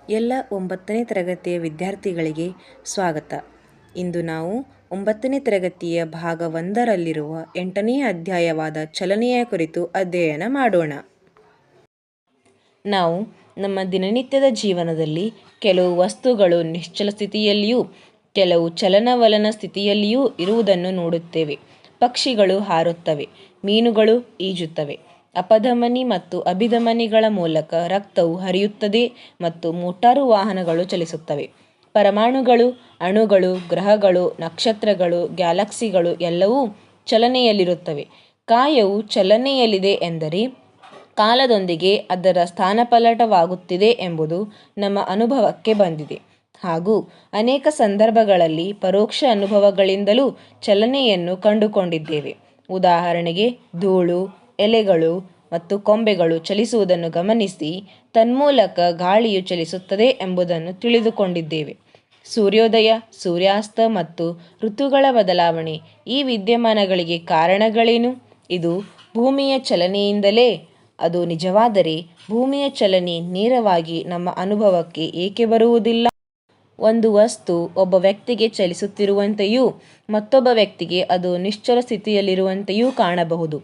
ಎಲ್ಲ 9ನೇ ತರಗತಿಯ ವಿದ್ಯಾರ್ಥಿಗಳಿಗೆ ಸ್ವಾಗತ. ಇಂದು ನಾವು 9ನೇ ತರಗತಿಯ ಭಾಗ 1ರಲ್ಲಿರುವ 8ನೇ ಅಧ್ಯಾಯವಾದ ಚಲನೆಯ ಕುರಿತು ಅಧ್ಯಯನ ಮಾಡೋಣ. ನಾವು ನಮ್ಮ ದಿನನಿತ್ಯದ ಜೀವನದಲ್ಲಿ ಕೆಲವು ವಸ್ತುಗಳು ನಿಶ್ಚಲ ಸ್ಥಿತಿಯಲ್ಲಿಯೂ ಕೆಲವು ಚಲನವಲನ ಸ್ಥಿತಿಯಲ್ಲಿಯೂ ಇರುವುದನ್ನು ನೋಡುತ್ತೇವೆ. ಪಕ್ಷಿಗಳು ಹಾರುತ್ತವೆ, ಮೀನುಗಳು ಈಜುತ್ತವೆ. ಅಪಧಮನಿ ಮತ್ತು ಅಭಿಧಮನಿಗಳ ಮೂಲಕ ರಕ್ತವು ಹರಿಯುತ್ತದೆ ಮತ್ತು ಮೋಟಾರು ವಾಹನಗಳು ಚಲಿಸುತ್ತವೆ. ಪರಮಾಣುಗಳು, ಅಣುಗಳು, ಗ್ರಹಗಳು, ನಕ್ಷತ್ರಗಳು, ಗ್ಯಾಲಕ್ಸಿಗಳು ಎಲ್ಲವೂ ಚಲನೆಯಲ್ಲಿರುತ್ತವೆ. ಕಾಯವು ಚಲನೆಯಲ್ಲಿದೆ ಎಂದರೆ ಕಾಲದೊಂದಿಗೆ ಅದರ ಸ್ಥಾನಪಲ್ಲಟವಾಗುತ್ತಿದೆ ಎಂಬುದು ನಮ್ಮ ಅನುಭವಕ್ಕೆ ಬಂದಿದೆ. ಹಾಗೂ ಅನೇಕ ಸಂದರ್ಭಗಳಲ್ಲಿ ಪರೋಕ್ಷ ಅನುಭವಗಳಿಂದಲೂ ಚಲನೆಯನ್ನು ಕಂಡುಕೊಂಡಿದ್ದೇವೆ. ಉದಾಹರಣೆಗೆ, ಧೂಳು, ಎಲೆಗಳು ಮತ್ತು ಕೊಂಬೆಗಳು ಚಲಿಸುವುದನ್ನು ಗಮನಿಸಿ ತನ್ಮೂಲಕ ಗಾಳಿಯು ಚಲಿಸುತ್ತದೆ ಎಂಬುದನ್ನು ತಿಳಿದುಕೊಂಡಿದ್ದೇವೆ. ಸೂರ್ಯೋದಯ, ಸೂರ್ಯಾಸ್ತ ಮತ್ತು ಋತುಗಳ ಬದಲಾವಣೆ ಈ ವಿದ್ಯಮಾನಗಳಿಗೆ ಕಾರಣಗಳೇನು? ಇದು ಭೂಮಿಯ ಚಲನೆಯಿಂದಲೇ. ಅದು ನಿಜವಾದರೆ ಭೂಮಿಯ ಚಲನೆ ನೇರವಾಗಿ ನಮ್ಮ ಅನುಭವಕ್ಕೆ ಏಕೆ ಬರುವುದಿಲ್ಲ? ಒಂದು ವಸ್ತು ಒಬ್ಬ ವ್ಯಕ್ತಿಗೆ ಚಲಿಸುತ್ತಿರುವಂತೆಯೂ ಮತ್ತೊಬ್ಬ ವ್ಯಕ್ತಿಗೆ ಅದು ನಿಶ್ಚಲ ಸ್ಥಿತಿಯಲ್ಲಿರುವಂತೆಯೂ ಕಾಣಬಹುದು.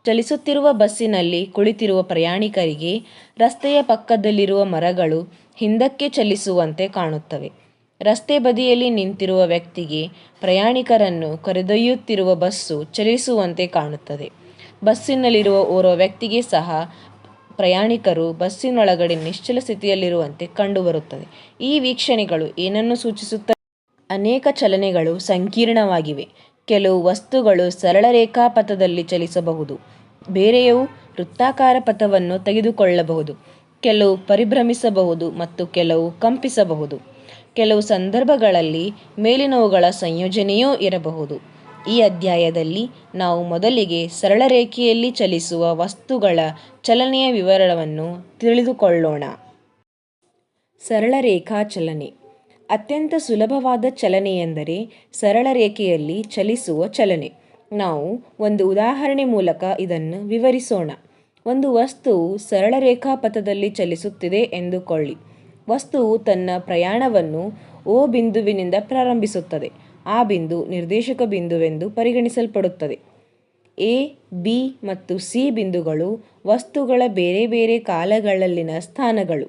ಚಲಿಸುತ್ತಿರುವ ಬಸ್ಸಿನಲ್ಲಿ ಕುಳಿತಿರುವ ಪ್ರಯಾಣಿಕರಿಗೆ ರಸ್ತೆಯ ಪಕ್ಕದಲ್ಲಿರುವ ಮರಗಳು ಹಿಂದಕ್ಕೆ ಚಲಿಸುವಂತೆ ಕಾಣುತ್ತವೆ. ರಸ್ತೆ ಬದಿಯಲ್ಲಿ ನಿಂತಿರುವ ವ್ಯಕ್ತಿಗೆ ಪ್ರಯಾಣಿಕರನ್ನು ಕರೆದೊಯ್ಯುತ್ತಿರುವ ಬಸ್ಸು ಚಲಿಸುವಂತೆ ಕಾಣುತ್ತದೆ. ಬಸ್ಸಿನಲ್ಲಿರುವ ಓರ್ವ ವ್ಯಕ್ತಿಗೆ ಸಹ ಪ್ರಯಾಣಿಕರು ಬಸ್ಸಿನೊಳಗಡೆ ನಿಶ್ಚಲ ಸ್ಥಿತಿಯಲ್ಲಿರುವಂತೆ ಕಂಡುಬರುತ್ತದೆ. ಈ ವೀಕ್ಷಣೆಗಳು ಏನನ್ನು ಸೂಚಿಸುತ್ತವೆ? ಅನೇಕ ಚಲನೆಗಳು ಸಂಕೀರ್ಣವಾಗಿವೆ. ಕೆಲವು ವಸ್ತುಗಳು ಸರಳ ರೇಖಾಪಥದಲ್ಲಿ ಚಲಿಸಬಹುದು, ಬೇರೆಯವು ವೃತ್ತಾಕಾರ ಪಥವನ್ನು ತೆಗೆದುಕೊಳ್ಳಬಹುದು. ಕೆಲವು ಪರಿಭ್ರಮಿಸಬಹುದು ಮತ್ತು ಕೆಲವು ಕಂಪಿಸಬಹುದು. ಕೆಲವು ಸಂದರ್ಭಗಳಲ್ಲಿ ಮೇಲಿನವುಗಳ ಸಂಯೋಜನೆಯೂ ಇರಬಹುದು. ಈ ಅಧ್ಯಾಯದಲ್ಲಿ ನಾವು ಮೊದಲಿಗೆ ಸರಳ ರೇಖೆಯಲ್ಲಿ ಚಲಿಸುವ ವಸ್ತುಗಳ ಚಲನೆಯ ವಿವರವನ್ನು ತಿಳಿದುಕೊಳ್ಳೋಣ. ಸರಳ ರೇಖಾ ಚಲನೆ. ಅತ್ಯಂತ ಸುಲಭವಾದ ಚಲನೆಯೆಂದರೆ ಸರಳ ರೇಖೆಯಲ್ಲಿ ಚಲಿಸುವ ಚಲನೆ. ನಾವು ಒಂದು ಉದಾಹರಣೆ ಮೂಲಕ ಇದನ್ನು ವಿವರಿಸೋಣ. ಒಂದು ವಸ್ತುವು ಸರಳ ರೇಖಾಪಥದಲ್ಲಿ ಚಲಿಸುತ್ತಿದೆ ಎಂದುಕೊಳ್ಳಿ. ವಸ್ತುವು ತನ್ನ ಪ್ರಯಾಣವನ್ನು O ಬಿಂದುವಿನಿಂದ ಪ್ರಾರಂಭಿಸುತ್ತದೆ. ಆ ಬಿಂದು ನಿರ್ದೇಶಕ ಬಿಂದುವೆಂದು ಪರಿಗಣಿಸಲ್ಪಡುತ್ತದೆ. A, B ಮತ್ತು C ಬಿಂದುಗಳು ವಸ್ತುಗಳ ಬೇರೆ ಬೇರೆ ಕಾಲಗಳಲ್ಲಿನ ಸ್ಥಾನಗಳು.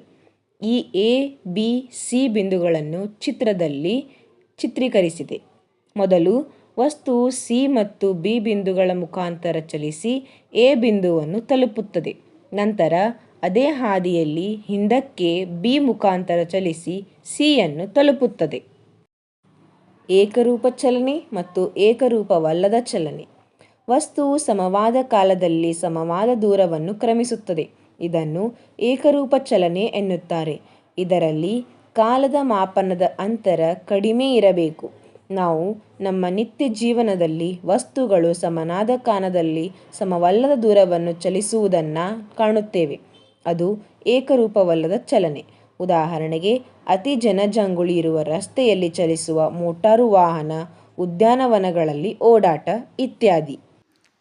ಈ A, B, C ಬಿಂದುಗಳನ್ನು ಚಿತ್ರದಲ್ಲಿ ಚಿತ್ರೀಕರಿಸಿದೆ. ಮೊದಲು ವಸ್ತುವು C ಮತ್ತು B ಬಿಂದುಗಳ ಮುಖಾಂತರ ಚಲಿಸಿ A ಬಿಂದುವನ್ನು ತಲುಪುತ್ತದೆ. ನಂತರ ಅದೇ ಹಾದಿಯಲ್ಲಿ ಹಿಂದಕ್ಕೆ B ಮುಖಾಂತರ ಚಲಿಸಿ Cಯನ್ನು ತಲುಪುತ್ತದೆ. ಏಕರೂಪ ಚಲನೆ ಮತ್ತು ಏಕರೂಪವಲ್ಲದ ಚಲನೆ. ವಸ್ತುವು ಸಮವಾದ ಕಾಲದಲ್ಲಿ ಸಮವಾದ ದೂರವನ್ನು ಕ್ರಮಿಸುತ್ತದೆ. ಇದನ್ನು ಏಕರೂಪ ಚಲನೆ ಎನ್ನುತ್ತಾರೆ. ಇದರಲ್ಲಿ ಕಾಲದ ಮಾಪನದ ಅಂತರ ಕಡಿಮೆ ಇರಬೇಕು. ನಾವು ನಮ್ಮ ನಿತ್ಯ ಜೀವನದಲ್ಲಿ ವಸ್ತುಗಳು ಸಮನಾದ ಕಾಲದಲ್ಲಿ ಸಮವಲ್ಲದ ದೂರವನ್ನು ಚಲಿಸುವುದನ್ನು ಕಾಣುತ್ತೇವೆ. ಅದು ಏಕರೂಪವಲ್ಲದ ಚಲನೆ. ಉದಾಹರಣೆಗೆ, ಅತಿ ಜನಜಂಗುಳಿ ಇರುವ ರಸ್ತೆಯಲ್ಲಿ ಚಲಿಸುವ ಮೋಟಾರು ವಾಹನ, ಉದ್ಯಾನವನಗಳಲ್ಲಿ ಓಡಾಟ ಇತ್ಯಾದಿ.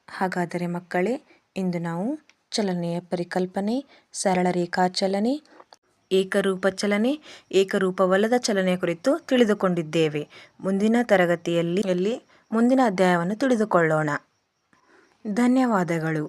ಹಾಗಾದರೆ ಮಕ್ಕಳೇ, ಇಂದು ನಾವು ಚಲನೆಯ ಪರಿಕಲ್ಪನೆ, ಸರಳ ರೇಖಾ ಚಲನೆ, ಏಕರೂಪ ಚಲನೆ, ಏಕರೂಪವಲ್ಲದ ಚಲನೆಯ ಕುರಿತು ತಿಳಿದುಕೊಂಡಿದ್ದೇವೆ. ಮುಂದಿನ ತರಗತಿಯಲ್ಲಿ ಮುಂದಿನ ಅಧ್ಯಾಯವನ್ನು ತಿಳಿದುಕೊಳ್ಳೋಣ. ಧನ್ಯವಾದಗಳು.